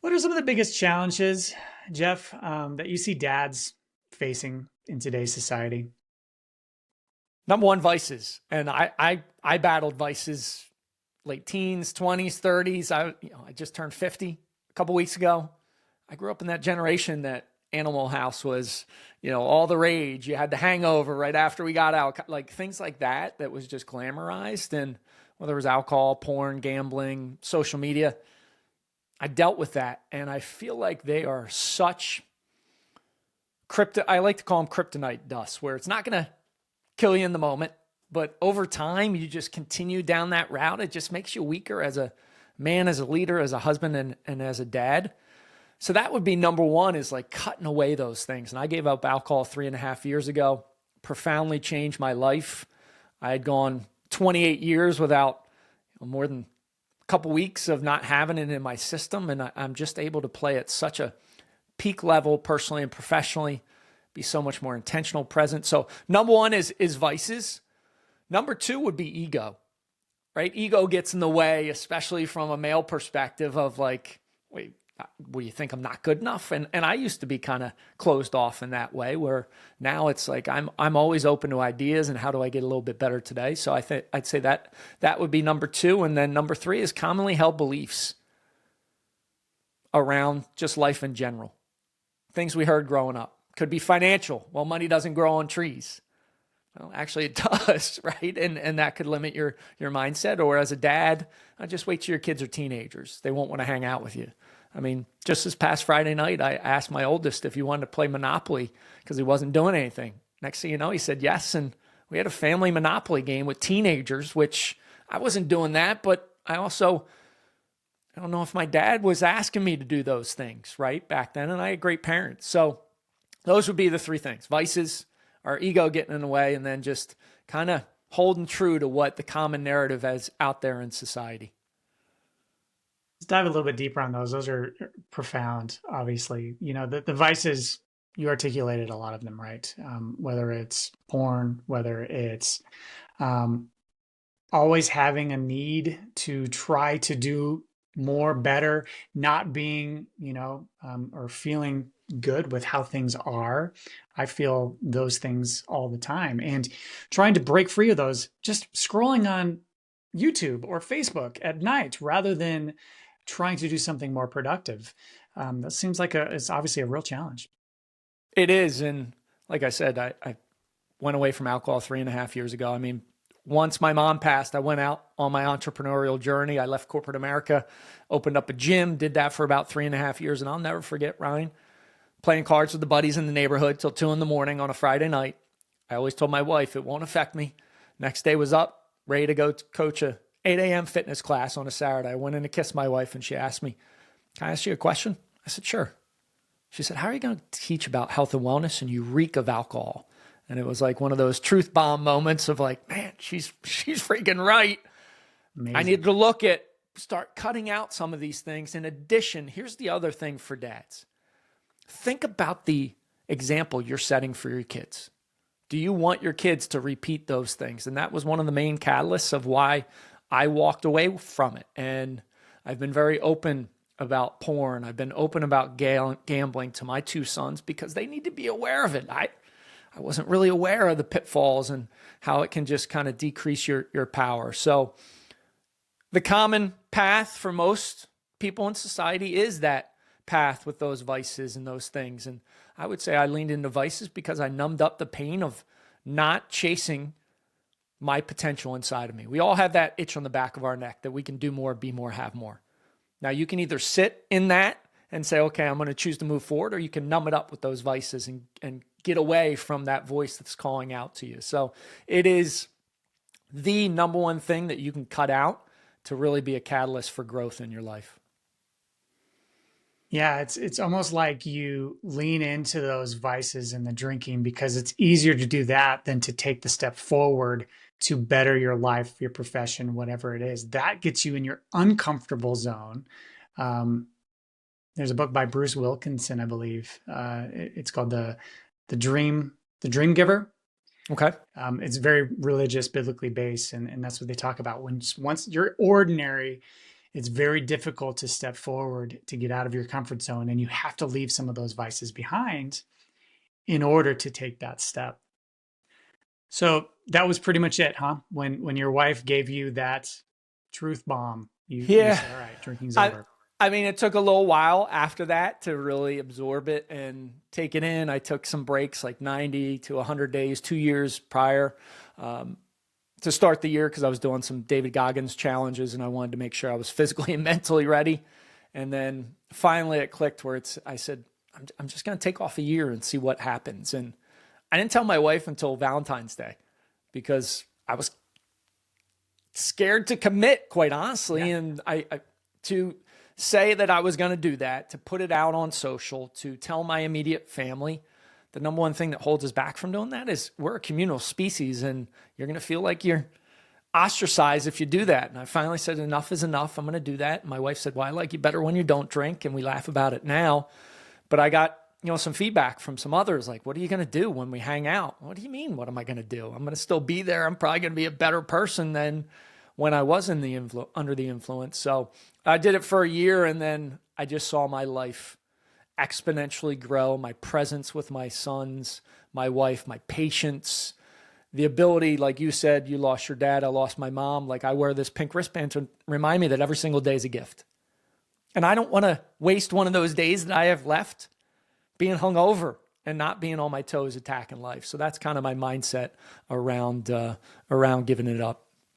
What are some of the biggest challenges, Jeff, that you see dads facing in today's society? Number one, vices. And I battled vices late teens, 20s, 30s. I just turned 50 a couple weeks ago. I grew up in that generation that Animal House was, all the rage. You had the hangover right after we got out, like things like that, that was just glamorized. And whether it was alcohol, porn, gambling, social media, I dealt with that. And I feel like they are such I like to call them kryptonite dust, where it's not going to kill you in the moment, but over time, you just continue down that route. It just makes you weaker as a man, as a leader, as a husband, and as a dad. So that would be number one, is like cutting away those things. And I gave up alcohol 3.5 years ago, profoundly changed my life. I had gone 28 years without more than a couple weeks of not having it in my system. And I'm just able to play at such a peak level, personally and professionally, be so much more intentional, present. So number one is vices. Number two would be ego, right? Ego gets in the way, especially from a male perspective of like, wait, what do you think, I'm not good enough? And I used to be kind of closed off in that way, where now it's like I'm always open to ideas and how do I get a little bit better today? So I'd say that would be number two. And then number three is commonly held beliefs around just life in general. Things we heard growing up. Could be financial. Well, money doesn't grow on trees. Well, actually it does, right? And that could limit your mindset. Or as a dad, just wait till your kids are teenagers. They won't want to hang out with you. I mean, just this past Friday night, I asked my oldest if he wanted to play Monopoly because he wasn't doing anything. Next thing you know, he said yes. And we had a family Monopoly game with teenagers, which I wasn't doing that. But I don't know if my dad was asking me to do those things, right, back then. And I had great parents. So those would be the three things: vices, our ego getting in the way, and then just kind of holding true to what the common narrative is out there in society. Let's dive a little bit deeper on those. Those are profound, obviously. The vices, you articulated a lot of them, right? Whether it's porn, whether it's um, always having a need to try to do more, better, not being, or feeling good with how things are. I feel those things all the time. And trying to break free of those, just scrolling on YouTube or Facebook at night rather than trying to do something more productive. That seems like it's obviously a real challenge. It is. And like I said, I went away from alcohol 3.5 years ago. I mean, once my mom passed, I went out on my entrepreneurial journey. I left corporate America, opened up a gym, did that for about 3.5 years. And I'll never forget, Ryan, playing cards with the buddies in the neighborhood till 2 in the morning on a Friday night. I always told my wife it won't affect me. Next day was up, ready to go to coach a 8 a.m. fitness class on a Saturday. I went in to kiss my wife and she asked me, "Can I ask you a question?" I said, "Sure." She said, "How are you going to teach about health and wellness and you reek of alcohol?" And it was like one of those truth bomb moments of like, man, she's freaking right. I Amazing. needed to start cutting out some of these things. In addition, here's the other thing for dads. Think about the example you're setting for your kids. Do you want your kids to repeat those things? And that was one of the main catalysts of why I walked away from it. And I've been very open about porn. I've been open about gambling to my two sons because they need to be aware of it. I wasn't really aware of the pitfalls and how it can just kind of decrease your power. So the common path for most people in society is that path with those vices and those things. And I would say I leaned into vices because I numbed up the pain of not chasing my potential inside of me. We all have that itch on the back of our neck that we can do more, be more, have more. Now you can either sit in that and say, okay, I'm going to choose to move forward, or you can numb it up with those vices and get away from that voice that's calling out to you. So it is the number one thing that you can cut out to really be a catalyst for growth in your life. Yeah, it's almost like you lean into those vices and the drinking because it's easier to do that than to take the step forward to better your life, your profession, whatever it is. That gets you in your uncomfortable zone. Um, there's a book by Bruce Wilkinson, I believe. It's called the Dream Giver. Okay. It's very religious, biblically based, and that's what they talk about. Once you're ordinary it's very difficult to step forward, to get out of your comfort zone. And you have to leave some of those vices behind in order to take that step. So that was pretty much it, huh? When your wife gave you that truth bomb, you Yeah. said, all right, drinking's I over. I mean, it took a little while after that to really absorb it and take it in. I took some breaks, like 90 to 100 days, 2 years prior, um, to start the year, because I was doing some David Goggins challenges and I wanted to make sure I was physically and mentally ready. And then finally it clicked where I said, I'm just going to take off a year and see what happens. And I didn't tell my wife until Valentine's Day because I was scared to commit, quite honestly. Yeah. And to say that I was going to do that, to put it out on social, to tell my immediate family. The number one thing that holds us back from doing that is we're a communal species, and you're going to feel like you're ostracized if you do that. And I finally said, enough is enough. I'm going to do that. And my wife said, well, I like you better when you don't drink. And we laugh about it now. But I got, some feedback from some others, like, what are you going to do when we hang out? What do you mean? What am I going to do? I'm going to still be there. I'm probably going to be a better person than when I was in the under the influence. So I did it for a year, and then I just saw my life exponentially grow, my presence with my sons, my wife, my patience, the ability, like you said, you lost your dad, I lost my mom. Like, I wear this pink wristband to remind me that every single day is a gift. And I don't want to waste one of those days that I have left being hungover and not being on my toes attacking life. So that's kind of my mindset around giving it up.